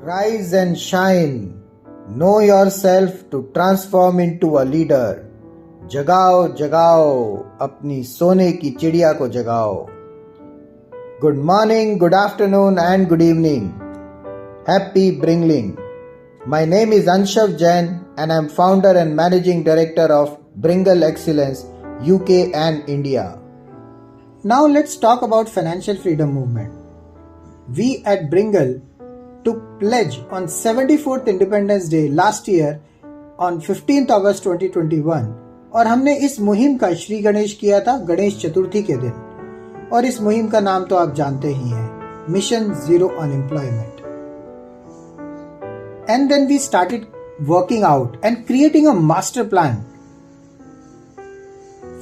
Rise and shine. Know yourself to transform into a leader. जगाओ जगाओ अपनी सोने की चिड़िया को जगाओ. Good morning, good afternoon and good evening. Happy Bringling. My name is Anshav Jain and I am founder and managing director of Bringle Excellence UK and India. Now let's talk about financial freedom movement. We at Bringle took pledge on 74th Independence Day last year on 15th August 2021 और हमने इस मुहिम का श्री गणेश किया था गणेश चतुर्थी के दिन. और इस मुहिम का नाम तो आप जानते ही हैं, mission zero unemployment. And then we started working out and creating a master plan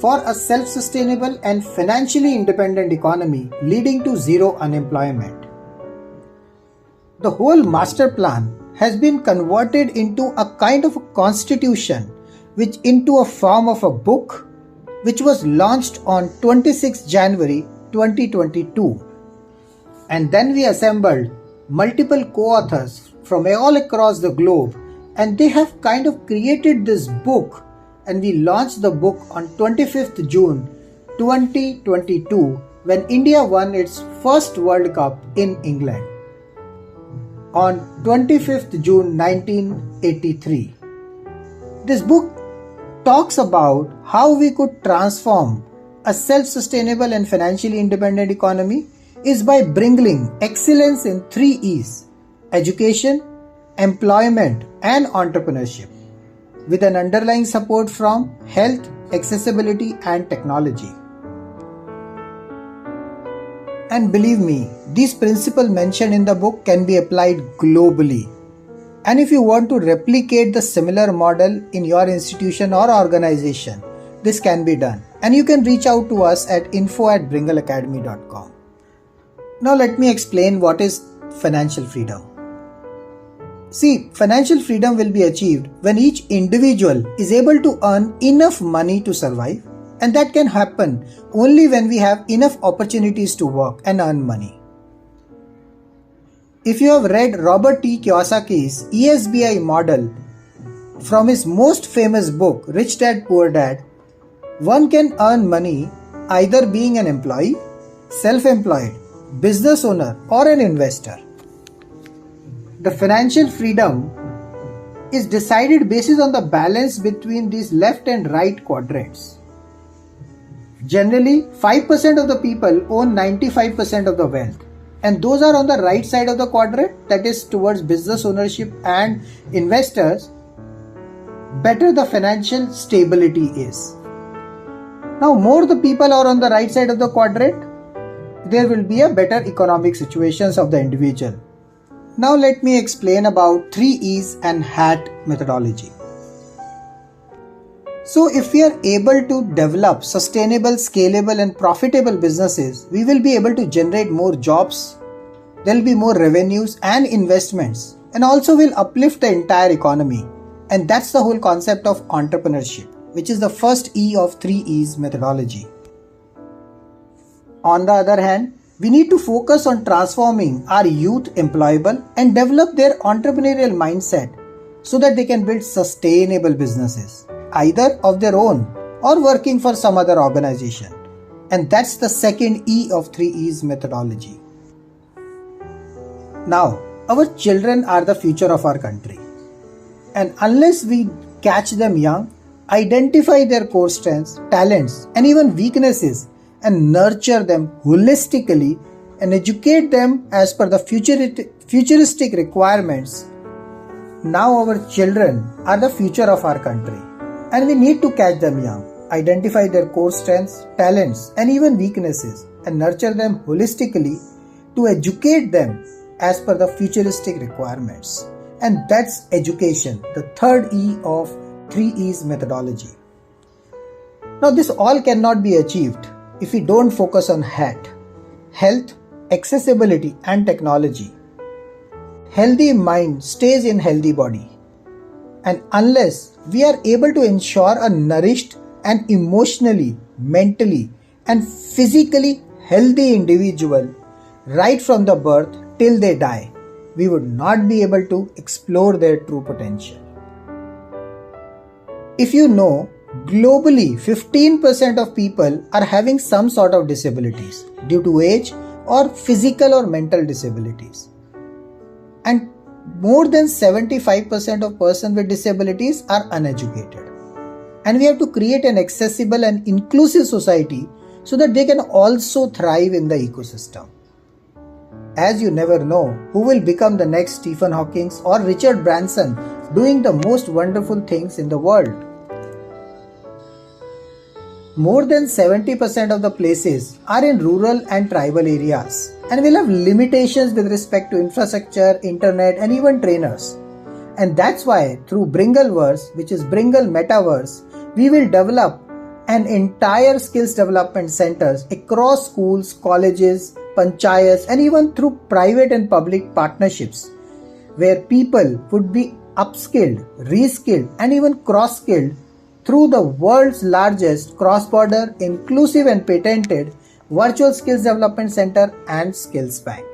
for a self-sustainable and financially independent economy leading to zero unemployment. The whole master plan has been converted into a kind of a constitution, which into a form of a book, which was launched on 26 January 2022. And then we assembled multiple co-authors from all across the globe, and they have kind of created this book, and we launched the book on 25th June 2022 when India won its first World Cup in England on 25th June 1983. This book talks about how we could transform a self-sustainable and financially independent economy is by bringing excellence in 3 E's: education, employment and entrepreneurship, with an underlying support from health, accessibility and technology. And believe me, these principles mentioned in the book can be applied globally. And if you want to replicate the similar model in your institution or organization, this can be done. And you can reach out to us at info@bringleacademy.com. Now let me explain what is financial freedom. See, financial freedom will be achieved when each individual is able to earn enough money to survive, and that can happen only when we have enough opportunities to work and earn money. If you have read Robert T. Kiyosaki's ESBI model from his most famous book, Rich Dad Poor Dad, one can earn money either being an employee, self-employed, business owner or an investor. The financial freedom is decided based on the balance between these left and right quadrants. Generally, 5% of the people own 95% of the wealth, and those are on the right side of the quadrant, that is towards business ownership and investors. Better the financial stability is. Now, more the people are on the right side of the quadrant, there will be a better economic situations of the individual. Now let me explain about 3 E's and HAT methodology. So if we are able to develop sustainable, scalable and profitable businesses, we will be able to generate more jobs, there will be more revenues and investments, and also will uplift the entire economy. And that's the whole concept of entrepreneurship, which is the first E of 3 E's methodology. On the other hand, we need to focus on transforming our youth employable and develop their entrepreneurial mindset so that they can build sustainable businesses, either of their own or working for some other organization. And that's the second E of 3 E's methodology. Now, our children are the future of our country. And unless we catch them young, identify their core strengths, talents, and even weaknesses, and nurture them holistically and educate them as per the futuristic requirements, now our children are the future of our country. And we need to catch them young, identify their core strengths, talents, and even weaknesses, and nurture them holistically to educate them as per the futuristic requirements. And that's education, the third E of 3 E's methodology. Now, this all cannot be achieved if we don't focus on HAT, health, accessibility, and technology. Healthy mind stays in healthy body. And unless we are able to ensure a nourished and emotionally, mentally, and physically healthy individual right from the birth till they die, we would not be able to explore their true potential. If you know, globally 15% of people are having some sort of disabilities due to age or physical or mental disabilities. And more than 75% of persons with disabilities are uneducated. And we have to create an accessible and inclusive society so that they can also thrive in the ecosystem. As you never know who will become the next Stephen Hawking or Richard Branson doing the most wonderful things in the world. More than 70% of the places are in rural and tribal areas and will have limitations with respect to infrastructure, internet and even trainers. And that's why through Bringleverse, which is Bringle Metaverse, we will develop an entire skills development centers across schools, colleges, panchayats and even through private and public partnerships where people would be upskilled, reskilled and even cross-skilled through the world's largest cross-border, inclusive and patented virtual skills development center and skills bank.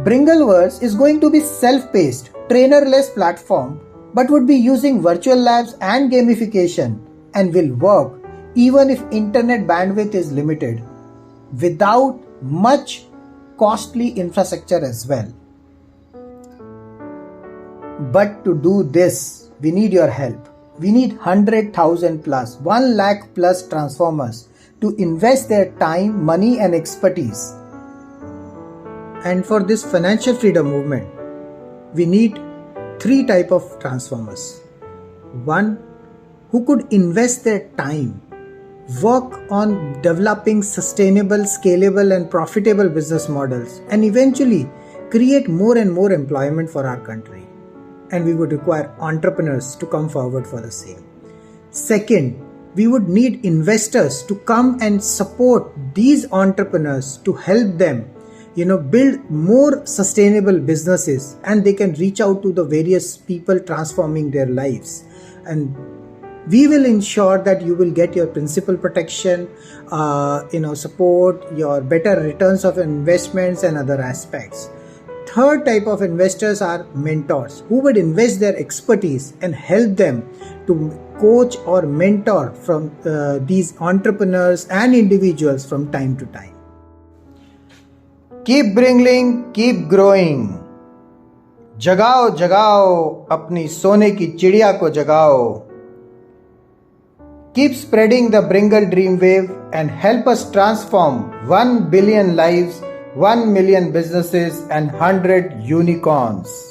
Bringleverse is going to be self-paced, trainer-less platform but would be using virtual labs and gamification and will work even if internet bandwidth is limited without much costly infrastructure as well. But to do this, we need your help. We need 100,000 plus, 1 lakh plus transformers to invest their time, money and expertise. And for this financial freedom movement, we need 3 types of transformers. One, who could invest their time, work on developing sustainable, scalable and profitable business models and eventually create more and more employment for our country. And we would require entrepreneurs to come forward for the same. Second, we would need investors to come and support these entrepreneurs to help them build more sustainable businesses and they can reach out to the various people transforming their lives. And we will ensure that you will get your principal protection, support, your better returns of investments and other aspects. Third type of investors are mentors who would invest their expertise and help them to coach or mentor from these entrepreneurs and individuals from time to time. Keep bringing, keep growing. जगाओ जगाओ अपनी सोने की चिड़िया को जगाओ. Keep spreading the Bringle dream wave and help us transform 1 billion lives, 1 million businesses and 100 unicorns.